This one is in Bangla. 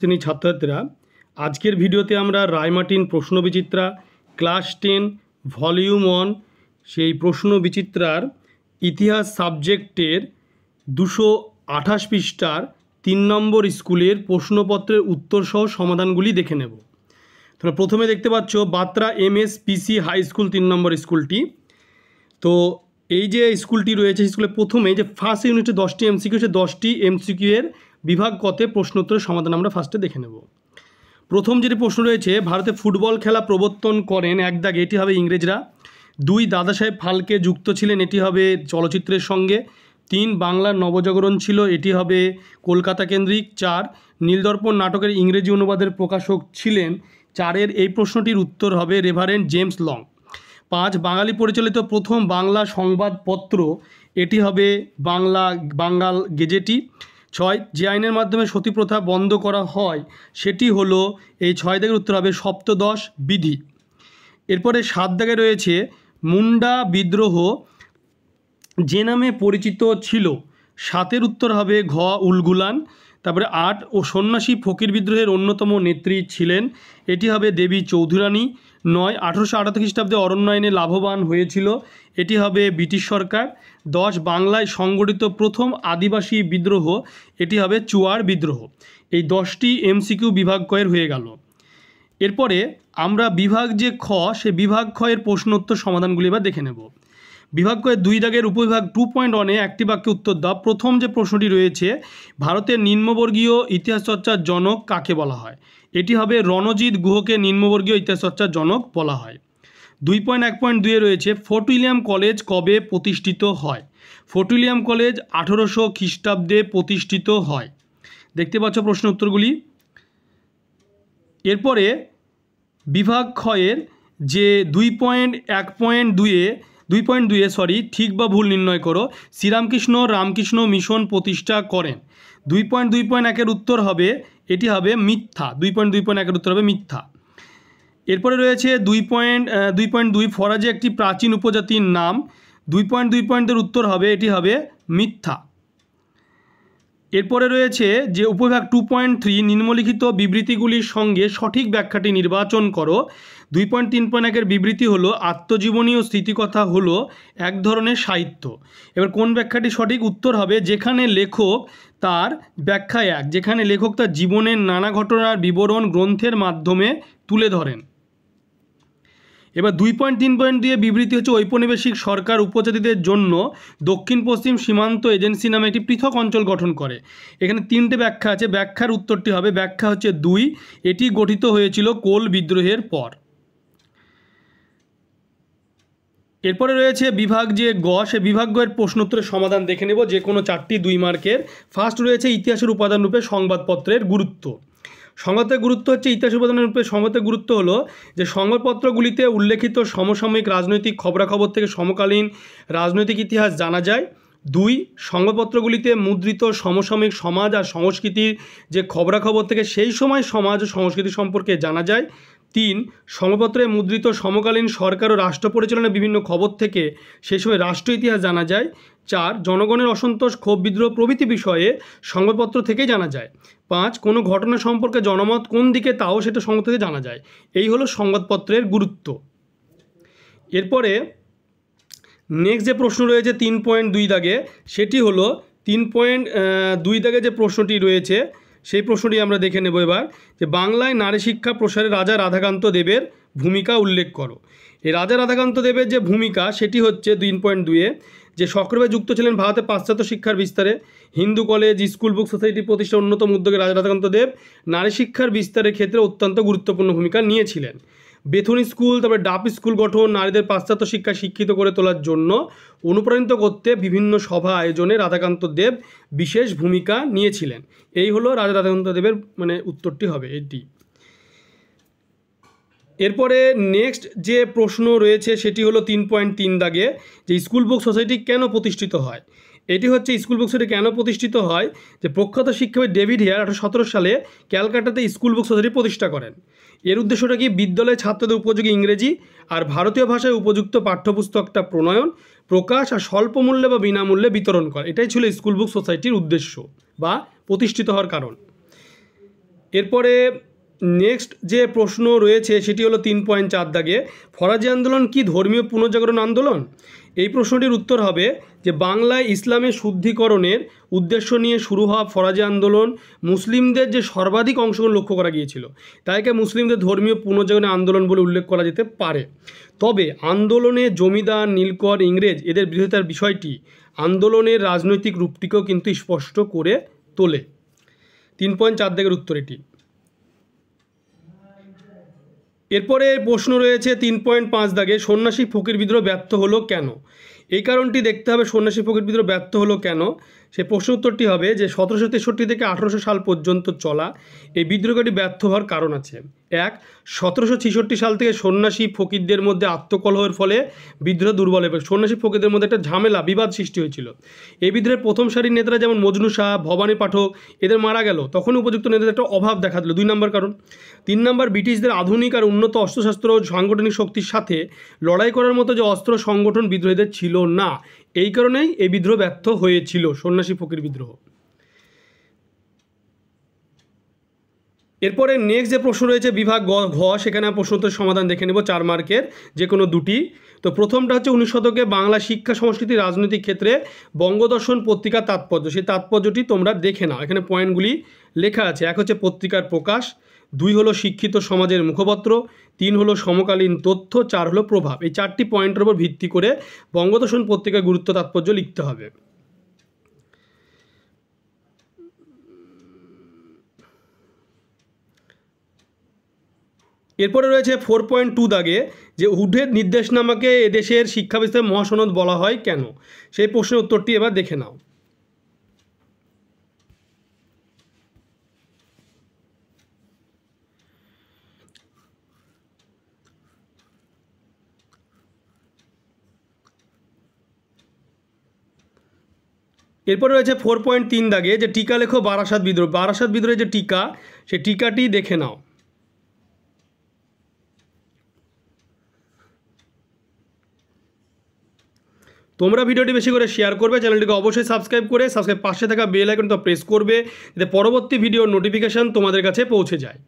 শ্রেণীর ছাত্রছাত্রীরা, আজকের ভিডিওতে আমরা রায়মার্টিন প্রশ্নবিচিত্রা ক্লাস 10 ভলিউম 1 সেই প্রশ্নবিচিত্রার ইতিহাস সাবজেক্টের 228 পৃষ্ঠার 3 নম্বর স্কুলের প্রশ্নপত্রের উত্তরসহ সমাধানগুলি দেখে নেব। তোমরা প্রথমে দেখতে পাচ্ছ বাত্রা MSPC হাই স্কুল 3 নম্বর স্কুলটি। তো এই যে স্কুলটি রয়েছে, স্কুলের প্রথমে যে ফার্স্ট ইউনিটে 10টি MCQ, সে 10টি MCQ এর বিভাগ কতে প্রশ্নোত্তরের সমাধান আমরা ফার্স্টে দেখে নেব। প্রথম যেটি প্রশ্ন রয়েছে, ভারতে ফুটবল খেলা প্রবর্তন করেন, এক দাগে, এটি হবে ইংরেজরা। 2 দাদা সাহেব ফালকে যুক্ত ছিলেন, এটি হবে চলচ্চিত্রের সঙ্গে। 3 বাংলার নবজাগরণ ছিল, এটি হবে কলকাতা কেন্দ্রিক। 4 নীলদর্পণ নাটকের ইংরেজি অনুবাদের প্রকাশক ছিলেন। 4 এই প্রশ্নটির উত্তর হবে রেভারেন্ড জেমস লং। 5 বাঙালি পরিচালিত প্রথম বাংলা সংবাদপত্র, এটি হবে বাঙ্গাল গেজেটি। 6 যে আইনের মাধ্যমে সতী প্রথা বন্ধ করা হয়, সেটি হলো, এই 6 দাগের উত্তর হবে সপ্তদশ বিধি। এরপরে 7 দাগে রয়েছে মুন্ডা বিদ্রোহ যে নামে পরিচিত ছিল, 7 উত্তর হবে ঘ উলগুলান। তারপরে 8 ও সন্ন্যাসী ফকির বিদ্রোহের অন্যতম নেত্রী ছিলেন, এটি হবে দেবী চৌধুরানী। 9 1878 খ্রিস্টাব্দে অরণ্য আইনে লাভবান হয়েছিল, এটি হবে ব্রিটিশ সরকার। 10 বাংলায় সংগঠিত প্রথম আদিবাসী বিদ্রোহ, এটি হবে চুয়ার বিদ্রোহ। এই 10টি MCQ বিভাগ কয়ের হয়ে গেল। এরপরে আমরা বিভাগ যে খ, সে বিভাগ খ এর প্রশ্নোত্তর সমাধানগুলি এবার দেখে নেব। বিভাগ কয়ের 2 দাগের উপবিভাগ 2.1-এ একটি বাক্যে উত্তর দাও। প্রথম যে প্রশ্নটি রয়েছে, ভারতের নিম্নবর্গীয় ইতিহাস চর্চার জনক কাকে বলা হয়, এটি হবে রণজিৎ গুহকে নিম্নবর্গীয় ইতিহাস চর্চার জনক বলা হয়। 2.1.2-এ রয়েছে ফোর্ট উইলিয়াম কলেজ কবে প্রতিষ্ঠিত হয়, ফোর্ট উইলিয়াম কলেজ 1800 খ্রিস্টাব্দে প্রতিষ্ঠিত হয়। দেখতে পাচ্ছ প্রশ্ন উত্তরগুলি। এরপরে বিভাগ ক্ষয়ের যে 2.2 ঠিক বা ভুল নির্ণয় করো, শ্রীরামকৃষ্ণ রামকৃষ্ণ মিশন প্রতিষ্ঠা করেন। 2.2.1-এর উত্তর হবে, এটি হবে মিথ্যা। 2.2.1-এর উত্তর হবে মিথ্যা। এরপরে রয়েছে 2.2 ফরাজি একটি প্রাচীন উপজাতির নাম। 2.2 উত্তর হবে, এটি হবে মিথ্যা। এরপরে রয়েছে যে উপবিভাগ 2.3 নিম্নলিখিত বিবৃতিগুলির সঙ্গে সঠিক ব্যাখ্যাটি নির্বাচন করো। 2.3.1-এর বিবৃতি হলো আত্মজীবনী ও স্মৃতিকথা হলো এক ধরনের সাহিত্য। এবার কোন ব্যাখ্যাটি সঠিক, উত্তর হবে যেখানে লেখক তার ব্যাখ্যা যেখানে লেখক তার জীবনের নানা ঘটনার বিবরণ গ্রন্থের মাধ্যমে তুলে ধরেন। এবার 2.3.2 বিবৃতি হচ্ছে ঔপনিবেশিক সরকার উপজাতিদের জন্য দক্ষিণ পশ্চিম সীমান্ত এজেন্সি নামে একটি পৃথক অঞ্চল গঠন করে। এখানে 3টে ব্যাখ্যা আছে, ব্যাখ্যার উত্তরটি হবে, ব্যাখ্যা হচ্ছে 2, এটি গঠিত হয়েছিল কোল বিদ্রোহের পর। এরপরে রয়েছে বিভাগ যে গ, সে বিভাগ গয়ের প্রশ্নোত্তরের সমাধান দেখে নেব, যে কোনো 4টি 2 মার্কের। ফার্স্ট রয়েছে ইতিহাসের উপাদান রূপে সংবাদপত্রের গুরুত্ব। সংবাদের গুরুত্ব হচ্ছে, ইতিহাস উপাদানের রূপে সংবাদের গুরুত্ব হলো যে সংবাদপত্রগুলিতে উল্লেখিত সমসাময়িক রাজনৈতিক খবরাখবর থেকে সমকালীন রাজনৈতিক ইতিহাস জানা যায়। 2 সংবাদপত্রগুলিতে মুদ্রিত সমসাময়িক সমাজ আর সংস্কৃতির যে খবরাখবর থেকে সেই সময় সমাজ ও সংস্কৃতি সম্পর্কে জানা যায়। 3 সংবাদপত্রে মুদ্রিত সমকালীন সরকার ও রাষ্ট্র পরিচালনার বিভিন্ন খবর থেকে সেই সময় রাষ্ট্র ইতিহাস জানা যায়। 4 জনগণের অসন্তোষ ক্ষোভ বিদ্রোহ প্রভৃতি বিষয়ে সংবাদপত্র থেকেই জানা যায়। 5 কোনো ঘটনা সম্পর্কে জনমত কোন দিকে, তাও সেটা সংবাদ থেকে জানা যায়। এই হলো সংবাদপত্রের গুরুত্ব। এরপরে নেক্সট যে প্রশ্ন রয়েছে 3.2 দাগে, সেটি হলো 3.2 দাগে যে প্রশ্নটি রয়েছে, সেই প্রশ্নটি আমরা দেখে নেব এবার, যে বাংলায় নারী শিক্ষা প্রসারে রাজা রাধাকান্ত দেবের ভূমিকা উল্লেখ করো। এই রাজা রাধাকান্ত দেবের যে ভূমিকা, সেটি হচ্ছে 3.2-এ, যে সক্রিয়ভাবে যুক্ত ছিলেন ভারতে পাশ্চাত্য শিক্ষার বিস্তারে, Hindu college school book society প্রতিষ্ঠার অন্যতম উদ্যোগে রাজা রাধাকান্ত দেব নারী শিক্ষার বিস্তারের ক্ষেত্রে অত্যন্ত গুরুত্বপূর্ণ ভূমিকা নিয়েছিলেন। বেথুন স্কুল, তারপরে ডাপ স্কুল গঠন, নারীদের পাশ্চাত্য শিক্ষায় শিক্ষিত করে তোলার জন্য অনুপ্রাণিত করতে বিভিন্ন সভা আয়োজনে রাধাকান্ত দেব বিশেষ ভূমিকা নিয়েছিলেন। এই হলো রাজা রাধাকান্ত দেবের উত্তরটি হবে এটি। এরপরে নেক্সট যে প্রশ্ন রয়েছে, সেটি হলো 3.3 দাগে, যে স্কুল বুক সোসাইটি কেন প্রতিষ্ঠিত হয়। এটি হচ্ছে স্কুল বুক সোসাইটি কেন প্রতিষ্ঠিত হয়, যে প্রখ্যাত শিক্ষাবিদ ডেভিড হেয়ার 1817 সালে ক্যালকাটাতে স্কুল বুক সোসাইটি প্রতিষ্ঠা করেন। এর উদ্দেশ্যটা কি, বিদ্যালয়ে ছাত্রদের উপযোগী ইংরেজি আর ভারতীয় ভাষায় উপযুক্ত পাঠ্যপুস্তকটা প্রণয়ন, প্রকাশ আর স্বল্প মূল্যে বা বিনামূল্যে বিতরণ করা। এটাই ছিল স্কুল বুক সোসাইটির উদ্দেশ্য বা প্রতিষ্ঠিত হওয়ার কারণ। এরপরে নেক্সট যে প্রশ্ন রয়েছে সেটি হলো 3.4 দাগে, ফরাজি আন্দোলন কি ধর্মীয় পুনর্জাগরণ আন্দোলন? এই প্রশ্নটির উত্তর হবে যে বাংলায় ইসলামের শুদ্ধিকরণের উদ্দেশ্য নিয়ে শুরু হওয়া ফরাজি আন্দোলন মুসলিমদের যে সর্বাধিক অংশগ্রহণ লক্ষ্য করা গিয়েছিল, তাইকে মুসলিমদের ধর্মীয় পুনর্জাগরণের আন্দোলন বলে উল্লেখ করা যেতে পারে। তবে আন্দোলনে জমিদার, নীলকর, ইংরেজ এদের বিরোধিতার বিষয়টি আন্দোলনের রাজনৈতিক রূপটিকেও কিন্তু স্পষ্ট করে তোলে। 3.4 দাগের উত্তর এটি। এরপরে প্রশ্ন রয়েছে 3.5 দাগে, সন্ন্যাসী ফকির বিদ্রোহ ব্যর্থ হলো কেন? এই কারণটি দেখতে হবে সন্ন্যাসী ফকির বিদ্রোহ ব্যর্থ হলো কেন। সে প্রশ্ন উত্তরটি হবে যে 1763 থেকে 1800 সাল পর্যন্ত চলা এই বিদ্রোহটি ব্যর্থ হওয়ার কারণ আছে। 1, 1766 সাল থেকে সন্ন্যাসী ফকিরদের মধ্যে আত্মকলহের ফলে বিদ্রোহ দুর্বল হয়ে পড়ে। সন্ন্যাসী ফকিরদের মধ্যে একটা ঝামেলা, বিবাদ সৃষ্টি হয়েছিল। এই বিদ্রোহের প্রথম সারির নেতারা যেমন মজনু শাহ, ভবানী পাঠক এদের মারা গেল, তখন উপযুক্ত নেতাদের একটা অভাব দেখা দিল, 2 নম্বর কারণ। 3 নম্বর, ব্রিটিশদের আধুনিক আর উন্নত অস্ত্রশস্ত্র ও সাংগঠনিক শক্তির সাথে লড়াই করার মতো যে অস্ত্র সংগঠন বিদ্রোহীদের ছিল না, এই কারণেই এই বিদ্রোহ ব্যর্থ হয়েছিল, সন্ন্যাসী ফকির বিদ্রোহ। এরপরে নেক্সট যে প্রশ্ন রয়েছে বিভাগ ঘ, সেখানে প্রশ্নোত্তর সমাধান দেখে নেব 4 মার্কের যে কোনো দুটি। তো প্রথমটা হচ্ছে 19 শতকে বাংলা শিক্ষা সংস্কৃতি রাজনৈতিক ক্ষেত্রে বঙ্গদর্শন পত্রিকার তাৎপর্য। সেই তাৎপর্যটি তোমরা দেখে নাও, এখানে পয়েন্টগুলি লেখা আছে। 1 হচ্ছে পত্রিকার প্রকাশ, 2 হলো শিক্ষিত সমাজের মুখপত্র, 3 হলো সমকালীন তথ্য, 4 হলো প্রভাব। এই 4টি পয়েন্টের উপর ভিত্তি করে বঙ্গদর্শন পত্রিকার গুরুত্ব তাৎপর্য লিখতে হবে। এরপরে রয়েছে 4.2 দাগে যে হুডের নির্দেশনামাকে এদেশের শিক্ষা বিস্তারের মহাসনদ বলা হয় কেন? সেই প্রশ্নের উত্তরটি এবার দেখে নাও। এরপরে রয়েছে 4.3 দাগে যে টিকা লেখো বারাসাত বিদ্রোহ। বারাসাত বিদ্রোহের যে টিকা, সেই টিকাটি দেখে নাও। তোমরা ভিডিওটি বেশি করে শেয়ার করবে, চ্যানেলটিকে অবশ্যই সাবস্ক্রাইব করে পাশে থাকা বেল আইকনটা প্রেস করবে, যাতে পরবর্তী ভিডিওর নোটিফিকেশান তোমাদের কাছে পৌঁছে যায়।